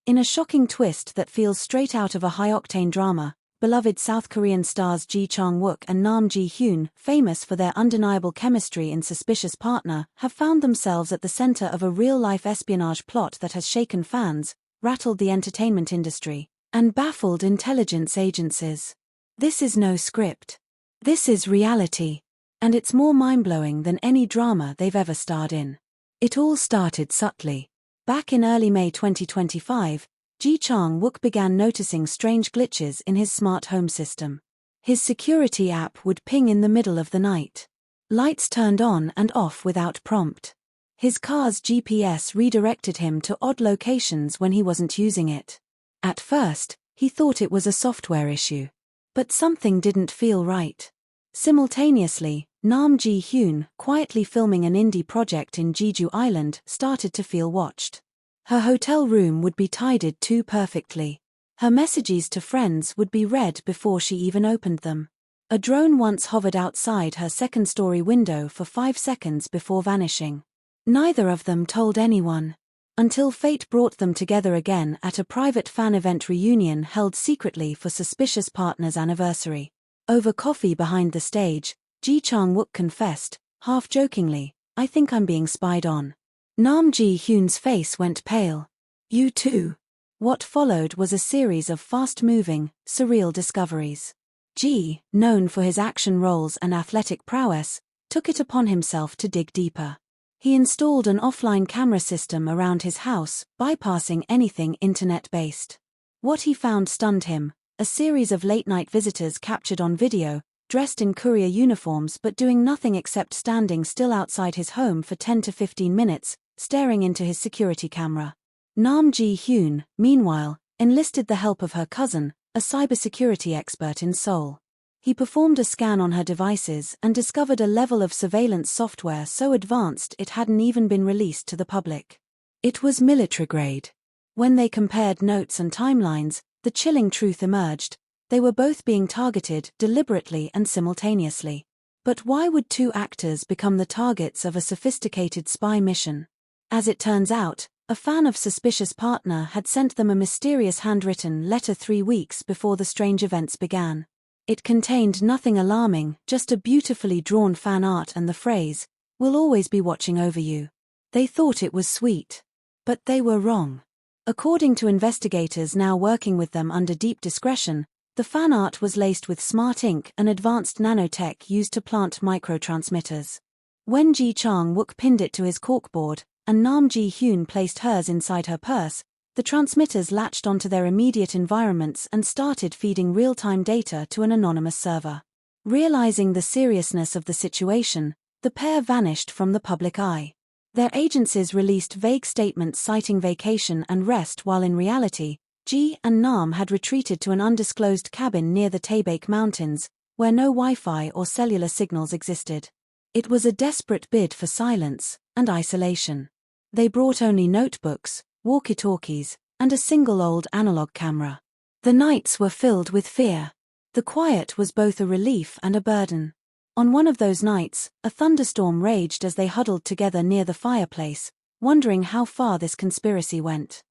In a shocking twist that feels straight out of a high-octane drama, beloved South Korean stars Wook and HYUN, famous for their undeniable chemistry in Suspicious Partner, have found themselves at the center of a real-life espionage plot that has shaken fans, rattled the entertainment industry, and baffled intelligence agencies. This is no script. This is reality. And it's more mind-blowing than any drama they've ever starred in. It all started subtly. Back in early May 2025, Wook began noticing strange glitches in his smart home system. His security app would ping in the middle of the night. Lights turned on and off without prompt. His car's GPS redirected him to odd locations when he wasn't using it. At first, he thought it was a software issue. But something didn't feel right. Simultaneously, HYUN, quietly filming an indie project in Jeju Island, started to feel watched. Her hotel room would be tidied too perfectly. Her messages to friends would be read before she even opened them. A drone once hovered outside her second-story window for 5 seconds before vanishing. Neither of them told anyone. Until fate brought them together again at a private fan event reunion held secretly for Suspicious Partner's anniversary. Over coffee behind the stage, Wook confessed, half-jokingly, "I think I'm being spied on." HYUN's face went pale. "You too." What followed was a series of fast-moving, surreal discoveries. Known for his action roles and athletic prowess, took it upon himself to dig deeper. He installed an offline camera system around his house, bypassing anything internet-based. What he found stunned him: a series of late-night visitors captured on video, dressed in courier uniforms but doing nothing except standing still outside his home for 10 to 15 minutes, staring into his security camera. HYUN, meanwhile, enlisted the help of her cousin, a cybersecurity expert in Seoul. He performed a scan on her devices and discovered a level of surveillance software so advanced it hadn't even been released to the public. It was military-grade. When they compared notes and timelines, the chilling truth emerged: they were both being targeted deliberately and simultaneously. But why would two actors become the targets of a sophisticated spy mission? As it turns out, a fan of Suspicious Partner had sent them a mysterious handwritten letter 3 weeks before the strange events began. It contained nothing alarming, just a beautifully drawn fan art and the phrase, "We'll always be watching over you." They thought it was sweet. But they were wrong. According to investigators now working with them under deep discretion, the fan art was laced with smart ink and advanced nanotech used to plant microtransmitters. When Wook pinned it to his corkboard, and HYUN placed hers inside her purse, the transmitters latched onto their immediate environments and started feeding real-time data to an anonymous server. Realizing the seriousness of the situation, the pair vanished from the public eye. Their agencies released vague statements citing vacation and rest, while in reality, and Nam had retreated to an undisclosed cabin near the Taebaek Mountains, where no Wi-Fi or cellular signals existed. It was a desperate bid for silence and isolation. They brought only notebooks, walkie-talkies, and a single old analog camera. The nights were filled with fear. The quiet was both a relief and a burden. On one of those nights, a thunderstorm raged as they huddled together near the fireplace, wondering how far this conspiracy went.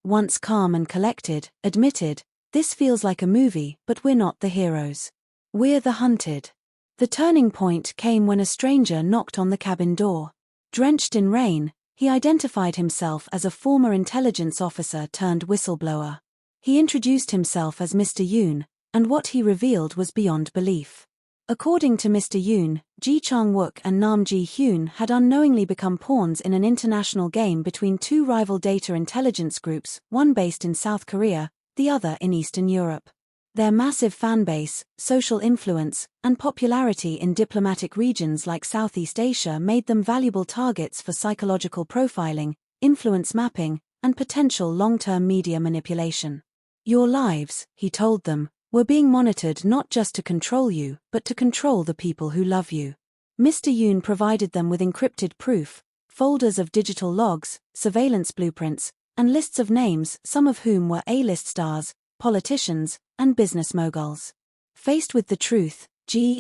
Once calm and collected, admitted, "This feels like a movie, but we're not the heroes. We're the hunted." The turning point came when a stranger knocked on the cabin door. Drenched in rain, he identified himself as a former intelligence officer turned whistleblower. He introduced himself as Mr. Yoon, and what he revealed was beyond belief. According to Mr. Yoon, Wook and HYUN had unknowingly become pawns in an international game between two rival data intelligence groups, one based in South Korea, the other in Eastern Europe. Their massive fanbase, social influence, and popularity in diplomatic regions like Southeast Asia made them valuable targets for psychological profiling, influence mapping, and potential long-term media manipulation. "Your lives," he told them, "were being monitored not just to control you, but to control the people who love you." Mr. Yoon provided them with encrypted proof, folders of digital logs, surveillance blueprints, and lists of names, some of whom were A-list stars, politicians, and business moguls. Faced with the truth,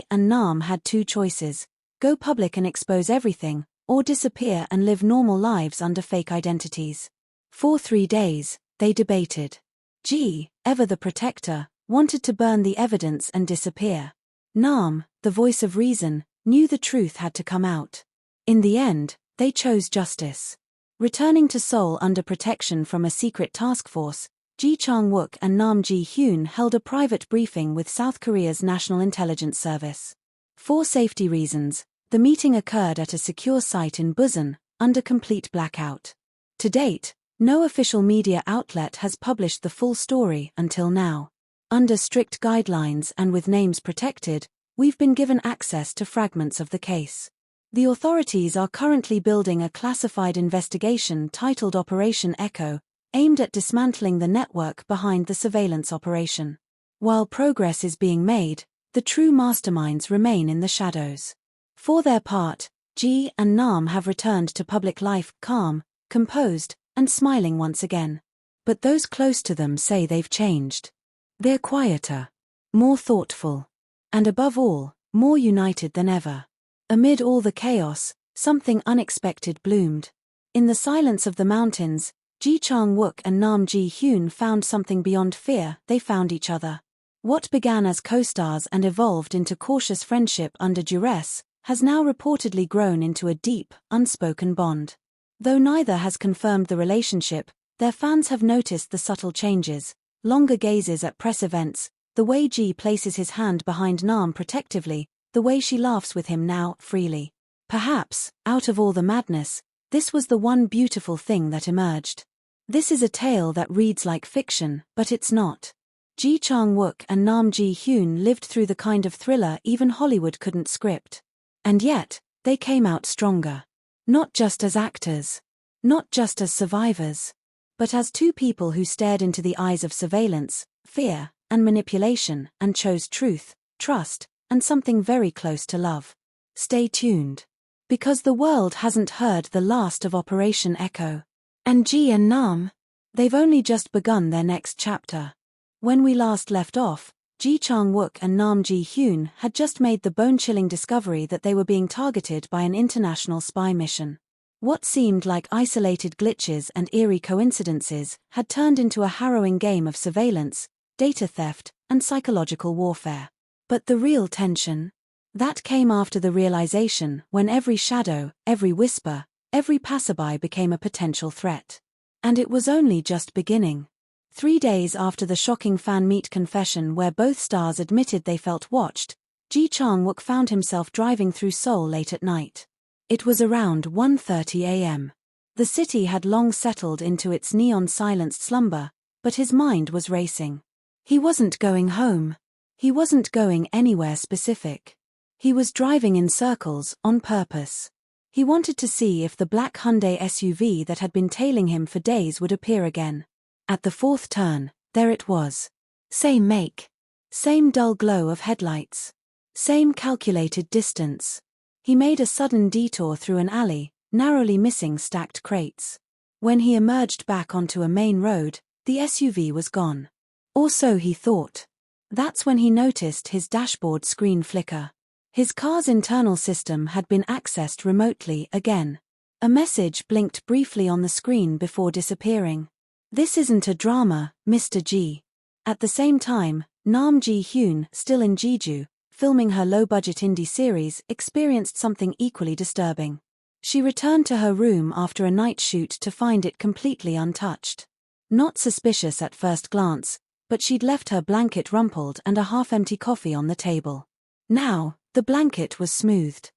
and Nam had two choices: go public and expose everything, or disappear and live normal lives under fake identities. For 3 days, they debated. G, ever the protector, wanted to burn the evidence and disappear. Nam, the voice of reason, knew the truth had to come out. In the end, they chose justice. Returning to Seoul under protection from a secret task force, Chang-wook and Nam Ji-hyun held a private briefing with South Korea's National Intelligence Service. For safety reasons, the meeting occurred at a secure site in Busan, under complete blackout. To date, no official media outlet has published the full story until now. Under strict guidelines and with names protected, we've been given access to fragments of the case. The authorities are currently building a classified investigation titled Operation Echo, aimed at dismantling the network behind the surveillance operation. While progress is being made, the true masterminds remain in the shadows. For their part, Ji and Nam have returned to public life, calm, composed, and smiling once again. But those close to them say they've changed. They're quieter, more thoughtful, and above all, more united than ever. Amid all the chaos, something unexpected bloomed. In the silence of the mountains, Chang-wook and Nam Ji-hyun found something beyond fear. They found each other. What began as co-stars and evolved into cautious friendship under duress, has now reportedly grown into a deep, unspoken bond. Though neither has confirmed the relationship, their fans have noticed the subtle changes: longer gazes at press events, the way Ji places his hand behind Nam protectively, the way she laughs with him now, freely. Perhaps, out of all the madness, this was the one beautiful thing that emerged. This is a tale that reads like fiction, but it's not. Chang-wook and Nam Ji-hyun lived through the kind of thriller even Hollywood couldn't script. And yet, they came out stronger. Not just as actors. Not just as survivors. But as two people who stared into the eyes of surveillance, fear, and manipulation, and chose truth, trust, and something very close to love. Stay tuned. Because the world hasn't heard the last of Operation Echo. And Ji and Nam? They've only just begun their next chapter. When we last left off, Chang-wook and Nam Ji-hyun had just made the bone-chilling discovery that they were being targeted by an international spy mission. What seemed like isolated glitches and eerie coincidences had turned into a harrowing game of surveillance, data theft, and psychological warfare. But the real tension? That came after the realization when every shadow, every whisper, every passerby became a potential threat. And it was only just beginning. 3 days after the shocking fan-meet confession where both stars admitted they felt watched, Chang-wook found himself driving through Seoul late at night. It was around 1:30 a.m. The city had long settled into its neon-silenced slumber, but his mind was racing. He wasn't going home. He wasn't going anywhere specific. He was driving in circles, on purpose. He wanted to see if the black Hyundai SUV that had been tailing him for days would appear again. At the fourth turn, there it was. Same make. Same dull glow of headlights. Same calculated distance. He made a sudden detour through an alley, narrowly missing stacked crates. When he emerged back onto a main road, the SUV was gone. Or so he thought. That's when he noticed his dashboard screen flicker. His car's internal system had been accessed remotely again. A message blinked briefly on the screen before disappearing. This isn't a drama, Mr. G. At the same time, Nam Ji-hyun, still in Jeju, filming her low-budget indie series, experienced something equally disturbing. She returned to her room after a night shoot to find it completely untouched. Not suspicious at first glance, but she'd left her blanket rumpled and a half-empty coffee on the table. Now, the blanket was smoothed.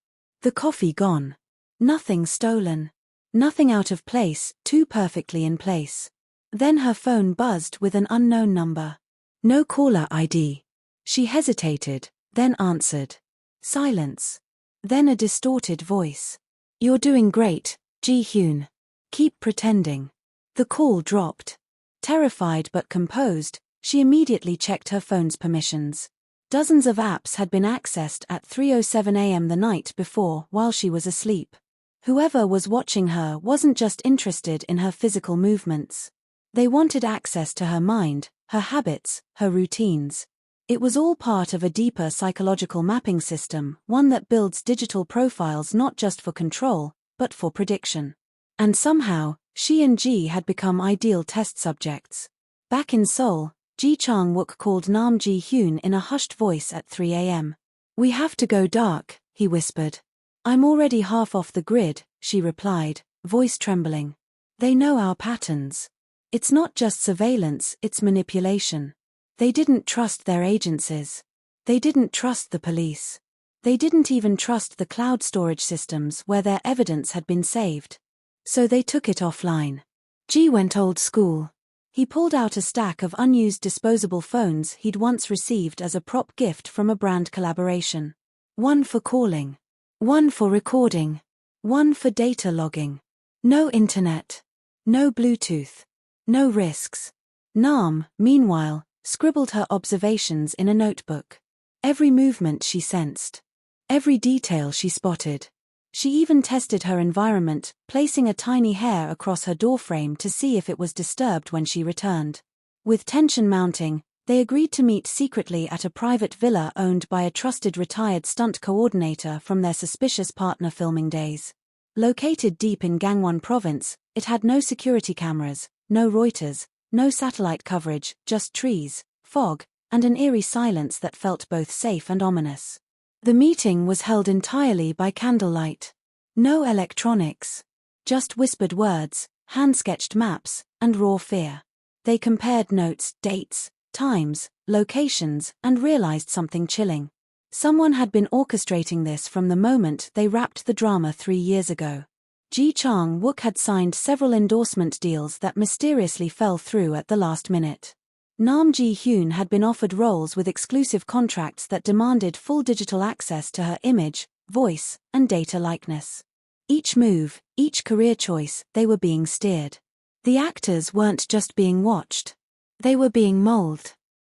The coffee gone. Nothing stolen. Nothing out of place, too perfectly in place. Then her phone buzzed with an unknown number. No caller ID. She hesitated, then answered. Silence. Then a distorted voice. You're doing great, Ji-hyun. Keep pretending. The call dropped. Terrified but composed, she immediately checked her phone's permissions. Dozens of apps had been accessed at 3:07 a.m. the night before while she was asleep. Whoever was watching her wasn't just interested in her physical movements. They wanted access to her mind, her habits, her routines. It was all part of a deeper psychological mapping system, one that builds digital profiles not just for control, but for prediction. And somehow, She and Ji had become ideal test subjects. Back in Seoul, Chang-wook called Nam Ji-hyun in a hushed voice at 3 a.m. "We have to go dark," he whispered. "I'm already half off the grid," she replied, voice trembling. "They know our patterns. It's not just surveillance, it's manipulation. They didn't trust their agencies. They didn't trust the police. They didn't even trust the cloud storage systems where their evidence had been saved. So they took it offline." Ji went old school. He pulled out a stack of unused disposable phones he'd once received as a prop gift from a brand collaboration. One for calling. One for recording. One for data logging. No internet. No Bluetooth. No risks. Nam, meanwhile, scribbled her observations in a notebook. Every movement she sensed. Every detail she spotted. She even tested her environment, placing a tiny hair across her doorframe to see if it was disturbed when she returned. With tension mounting, they agreed to meet secretly at a private villa owned by a trusted retired stunt coordinator from their suspicious partner filming days. Located deep in Gangwon province, it had no security cameras, no Reuters, no satellite coverage, just trees, fog, and an eerie silence that felt both safe and ominous. The meeting was held entirely by candlelight. No electronics. Just whispered words, hand-sketched maps, and raw fear. They compared notes, dates, times, locations, and realized something chilling. Someone had been orchestrating this from the moment they wrapped the drama 3 years ago. Chang-wook had signed several endorsement deals that mysteriously fell through at the last minute. Nam Ji-hyun had been offered roles with exclusive contracts that demanded full digital access to her image, voice, and data likeness. Each move, each career choice, they were being steered. The actors weren't just being watched. They were being molded.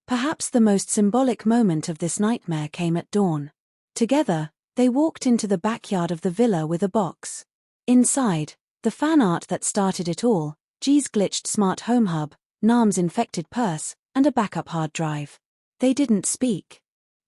Perhaps the most symbolic moment of this nightmare came at dawn. Together, they walked into the backyard of the villa with a box. Inside, the fan art that started it all, Ji's glitched smart home hub, Nam's infected purse, and a backup hard drive. They didn't speak.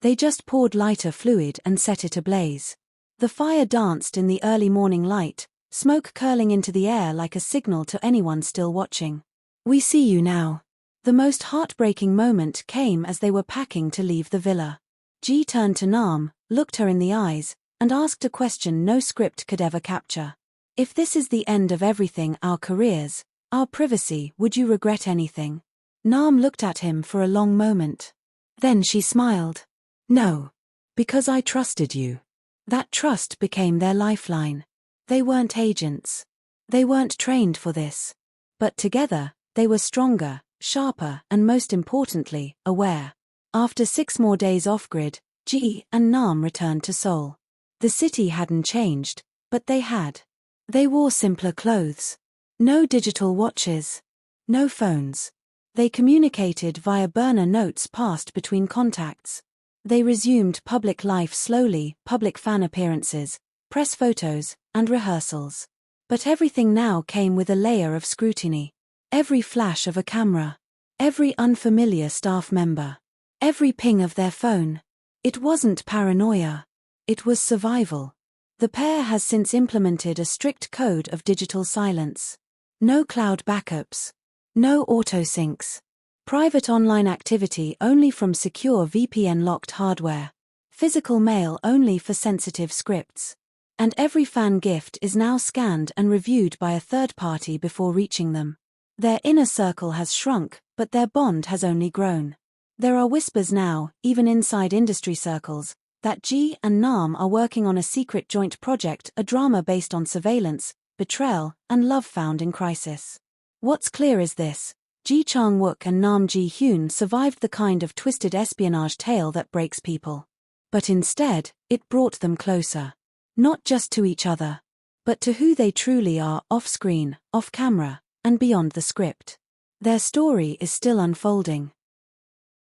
They just poured lighter fluid and set it ablaze. The fire danced in the early morning light, smoke curling into the air like a signal to anyone still watching. "We see you now." The most heartbreaking moment came as they were packing to leave the villa. Ji turned to Nam, looked her in the eyes, and asked a question no script could ever capture. "If this is the end of everything, our careers, our privacy, would you regret anything?" Nam looked at him for a long moment. Then she smiled. "No. Because I trusted you." That trust became their lifeline. They weren't agents. They weren't trained for this. But together, they were stronger, sharper, and most importantly, aware. After 6 more days off-grid, Ji and Nam returned to Seoul. The city hadn't changed, but they had. They wore simpler clothes. No digital watches. No phones. They communicated via burner notes passed between contacts. They resumed public life slowly, public fan appearances, press photos, and rehearsals. But everything now came with a layer of scrutiny. Every flash of a camera. Every unfamiliar staff member. Every ping of their phone. It wasn't paranoia. It was survival. The pair has since implemented a strict code of digital silence. No cloud backups. No auto-syncs. Private online activity only from secure VPN-locked hardware. Physical mail only for sensitive scripts. And every fan gift is now scanned and reviewed by a third party before reaching them. Their inner circle has shrunk, but their bond has only grown. There are whispers now, even inside industry circles, that Ji and Nam are working on a secret joint project, a drama based on surveillance, betrayal, and love found in crisis. What's clear is this: Chang-wook and Nam Ji-hyun survived the kind of twisted espionage tale that breaks people. But instead, it brought them closer. Not just to each other, but to who they truly are off-screen, off-camera, and beyond the script. Their story is still unfolding.